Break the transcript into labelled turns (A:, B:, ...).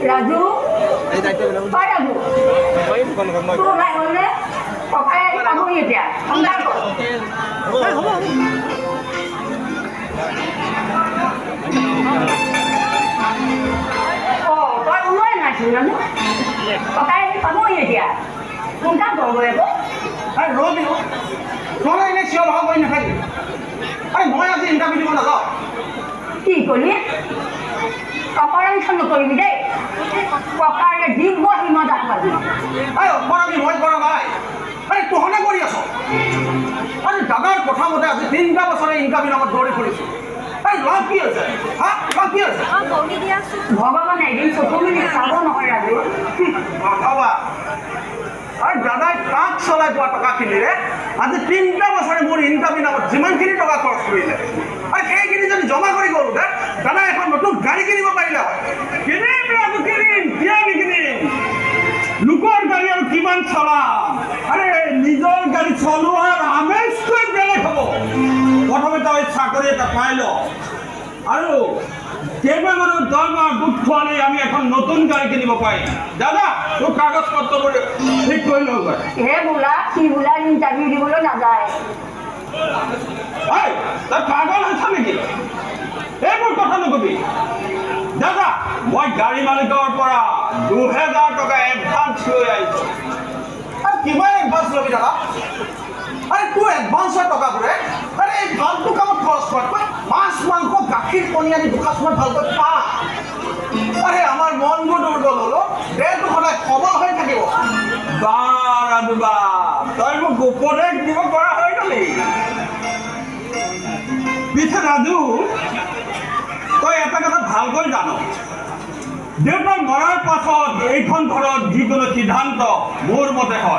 A: ৰাজু পাই ৰাজু তোৰ ওলাই গ'লনে ককাই পাবহি এতিয়া সন্ধান কৰ তই ওলোৱাই নাইচোন জানো ককাই পাবহি এতিয়া সোনকাল কৰগৈ আকৌ
B: ৰবি তই এনেই চিঞৰ বাখৰ কৰি নাথাকিবি মই আজি ইণ্টাৰভিউ দিব নাযাওঁ
A: কি ক'লি অপৰাধ নকৰিবি দেই ককাৰে দিব হিমত আগবাঢ়ি
B: অপৰাধী মই কৰা নাই তহঁতে কৰি আছ দাদাৰ কথা মতে আজি 3টা বছৰে ইণ্টাৰভিউ নামত দৌৰি ফুৰিছোঁ লাভ কি হৈছে লাভ কি হৈছে
A: ভগৱানে এদিন চকু মিলি চাব নহয় ৰাজু
B: ভাবা দাদাই ট্ৰাক চলাই পোৱা টকাখিনিৰে আজি 3টা বছৰে মোৰ ইনকাম নামত যিমানখিনি টকা খৰচ কৰিলে আৰু সেইখিনি যদি জমা কৰি গ'লো দাদাই এখন নতুন গাড়ী কিনিব পাৰিলে হয় কিনিম কিয় নিকিনিম লোকৰ গাড়ী আৰু কিমান চলাম আৰে নিজৰ গাড়ী চলোৱাৰ আমেজটোৱে বেলেগ হ'ব প্ৰথমে তই চাকৰি এটা পাই ল আৰু কেইবামানৰ দৰমহা গোট খোৱালেই আমি এখন নতুন গাড়ী কিনিব পাৰিম দাদা তোৰ কাগজ পত্ৰবোৰ ঠিক কৰি লওঁ
A: হে বোলা সি বোলা ইণ্টাৰভিউ দিবলৈ নাযায়
B: তই পাগল হৈছ নেকি এইবোৰ কথা নকবি দাদা মই গাড়ী মালিকৰ পৰা 2000 টকা এডভান্স লৈ আহিছোঁ কিমান এডভান্স ল'বি দাদা তোৰ এডভান্সৰ টকাবোৰে এই ভালটো কামত খৰচ কৰাতকৈ মাছ মাংস গাখীৰ কণী আদি দুসাঁজমান ভালকৈ পা আমাৰ মনবোৰ দুৰ্বল হ'লো দেহটো সদায় সবল হৈ থাকিব তই মোক উপদেশ দিব পৰা হৈ গলি পিছে ৰাজু তই এটা কথা ভালকৈ জান দেউতাৰ মৰাৰ পাছত এইখন ঘৰত যিকোনো সিদ্ধান্ত মোৰ মতে হয়